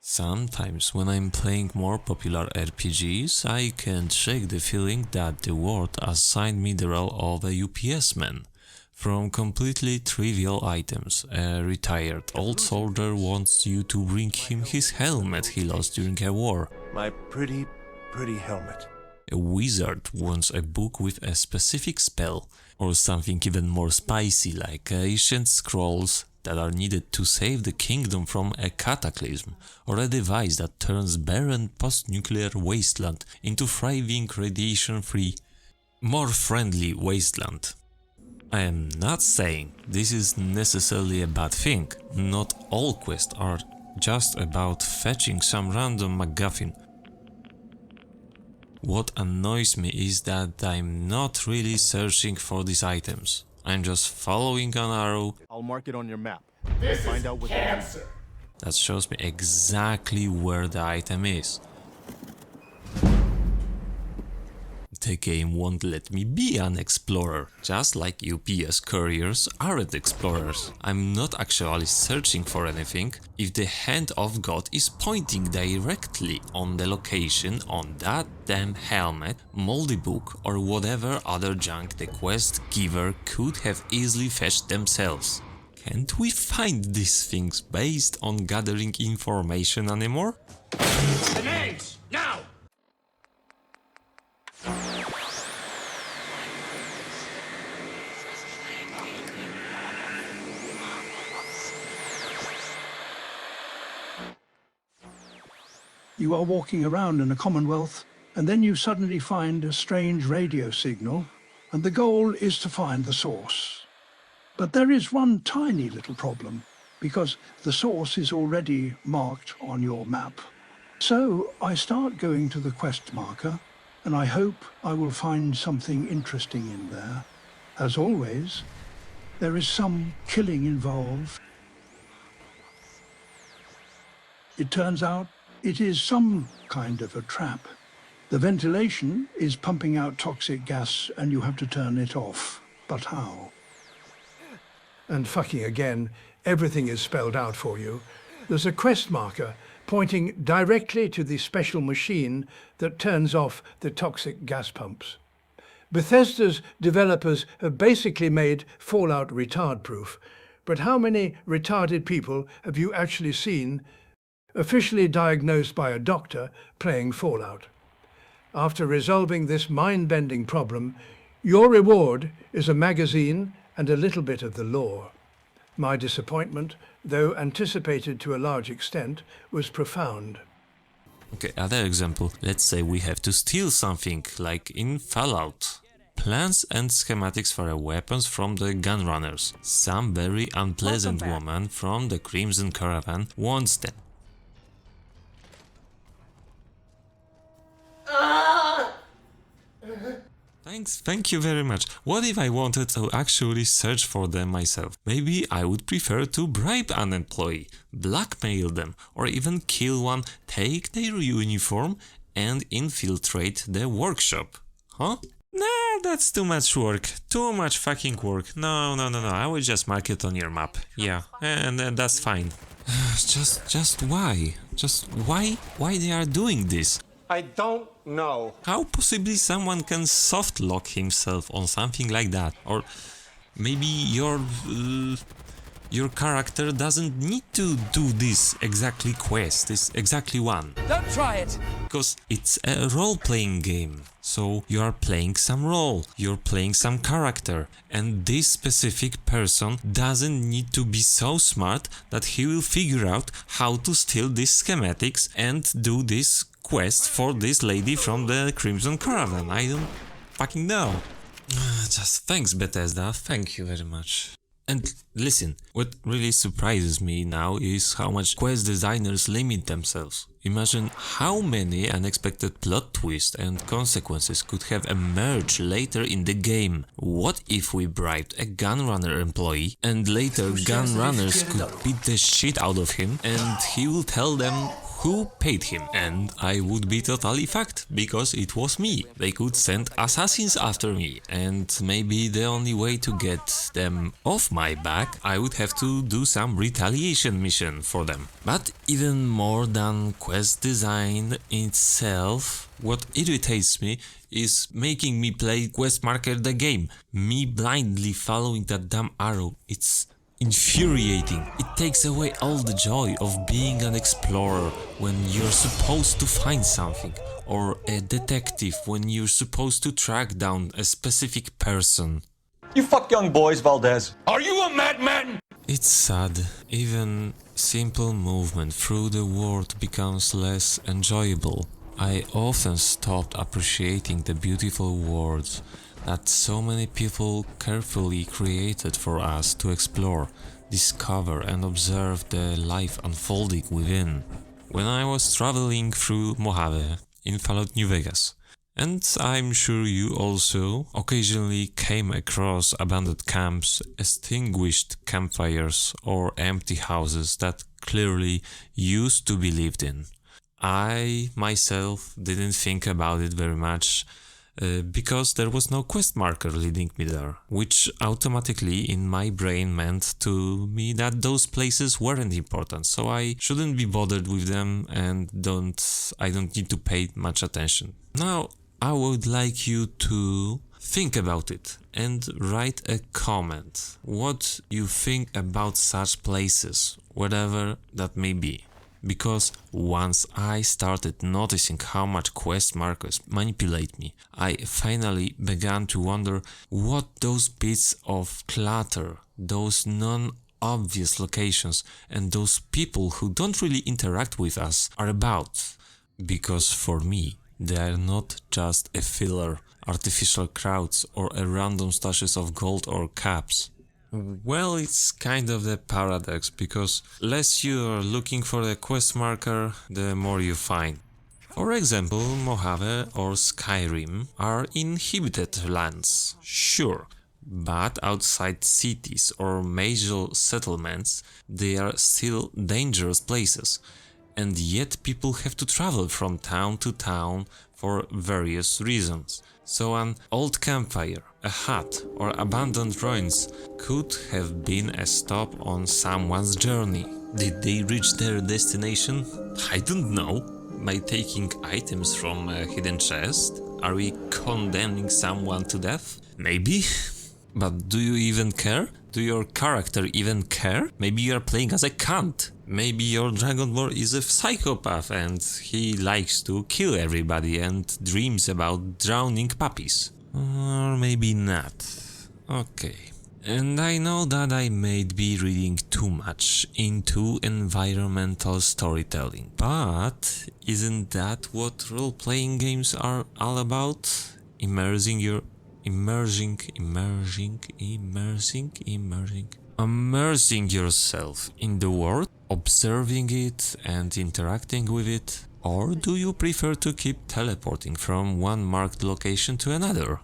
Sometimes when I'm playing more popular RPGs, I can't shake the feeling that the world assigned me the role of a UPS man. From completely trivial items, a retired old soldier wants you to bring him his helmet he lost during a war. My pretty helmet. A wizard wants a book with a specific spell, or something even more spicy like ancient scrolls that are needed to save the kingdom from a cataclysm, or a device that turns barren post-nuclear wasteland into thriving radiation-free, more friendly wasteland. I am not saying this is necessarily a bad thing. Not all quests are just about fetching some random MacGuffin. What annoys me is that I'm not really searching for these items. I'm just following an arrow. I'll mark it on your map. This Find is out what cancer. That shows me exactly where the item is. The game won't let me be an explorer, just like UPS couriers aren't explorers. I'm not actually searching for anything if the hand of God is pointing directly on the location on that damn helmet, moldy book, or whatever other junk the quest giver could have easily fetched themselves. Can't we find these things based on gathering information anymore? Grenades! Now! You are walking around in a Commonwealth, and then you suddenly find a strange radio signal, and the goal is to find the source. But there is one tiny little problem, because the source is already marked on your map. So I start going to the quest marker, and I hope I will find something interesting in there. As always, there is some killing involved. It turns out it is some kind of a trap. The ventilation is pumping out toxic gas and you have to turn it off. But how? And fucking again, everything is spelled out for you. There's a quest marker pointing directly to the special machine that turns off the toxic gas pumps. Bethesda's developers have basically made Fallout retard-proof, but how many retarded people have you actually seen officially diagnosed by a doctor playing Fallout? After resolving this mind-bending problem, your reward is a magazine and a little bit of the lore. My disappointment, though anticipated to a large extent, was profound. Okay, other example. Let's say we have to steal something, like in Fallout. Plans and schematics for weapons from the gunrunners. Some very unpleasant woman from the Crimson Caravan wants them. Thank you very much. What if I wanted to actually search for them myself? Maybe I would prefer to bribe an employee, blackmail them, or even kill one, take their uniform and infiltrate the workshop. Huh? Nah, that's too much work. Too much fucking work. No. I will just mark it on your map. Yeah, and that's fine. Just why? Just why they are doing this? I don't know. How possibly someone can soft lock himself on something like that? Or maybe your character doesn't need to do this exactly quest, this exactly one. Don't try it! Because it's a role-playing game. So you are playing some role, you're playing some character, and this specific person doesn't need to be so smart that he will figure out how to steal these schematics and do this quest for this lady from the Crimson Caravan. I don't fucking know. Just thanks, Bethesda, thank you very much. And listen, what really surprises me now is how much quest designers limit themselves. Imagine how many unexpected plot twists and consequences could have emerged later in the game. What if we bribed a gunrunner employee and later gunrunners could beat the shit out of him and he will tell them who paid him, and I would be totally fucked, because it was me. They could send assassins after me, and maybe the only way to get them off my back, I would have to do some retaliation mission for them. But even more than quest design itself, what irritates me is making me play Quest Marker the game. Me blindly following that damn arrow, it's infuriating. It takes away all the joy of being an explorer when you're supposed to find something, or a detective when you're supposed to track down a specific person. You fuck young boys, Valdez. Are you a madman? It's sad. Even simple movement through the world becomes less enjoyable. I often stopped appreciating the beautiful worlds that so many people carefully created for us to explore, discover and observe the life unfolding within. When I was traveling through Mojave in Fallout New Vegas, and I'm sure you also occasionally came across abandoned camps, extinguished campfires or empty houses that clearly used to be lived in. I myself didn't think about it very much because there was no quest marker leading me there, which automatically in my brain meant to me that those places weren't important, so I shouldn't be bothered with them and I don't need to pay much attention. Now, I would like you to think about it and write a comment what you think about such places, whatever that may be. Because once I started noticing how much quest markers manipulate me, I finally began to wonder what those bits of clutter, those non-obvious locations and those people who don't really interact with us are about. Because for me, they are not just a filler, artificial crowds or a random stashes of gold or caps. Well, it's kind of the paradox, because less you are looking for a quest marker, the more you find. For example, Mojave or Skyrim are inhabited lands, sure, but outside cities or major settlements, they are still dangerous places, and yet people have to travel from town to town for various reasons. So an old campfire, a hut, or abandoned ruins could have been a stop on someone's journey. Did they reach their destination? I don't know. By taking items from a hidden chest? Are we condemning someone to death? Maybe. But do you even care? Do your character even care? Maybe you are playing as a cunt. Maybe your Dragonborn is a psychopath and he likes to kill everybody and dreams about drowning puppies. Or maybe not. Okay. And I know that I may be reading too much into environmental storytelling, but isn't that what role-playing games are all about? Immersing yourself in the world, observing it and interacting with it, or do you prefer to keep teleporting from one marked location to another?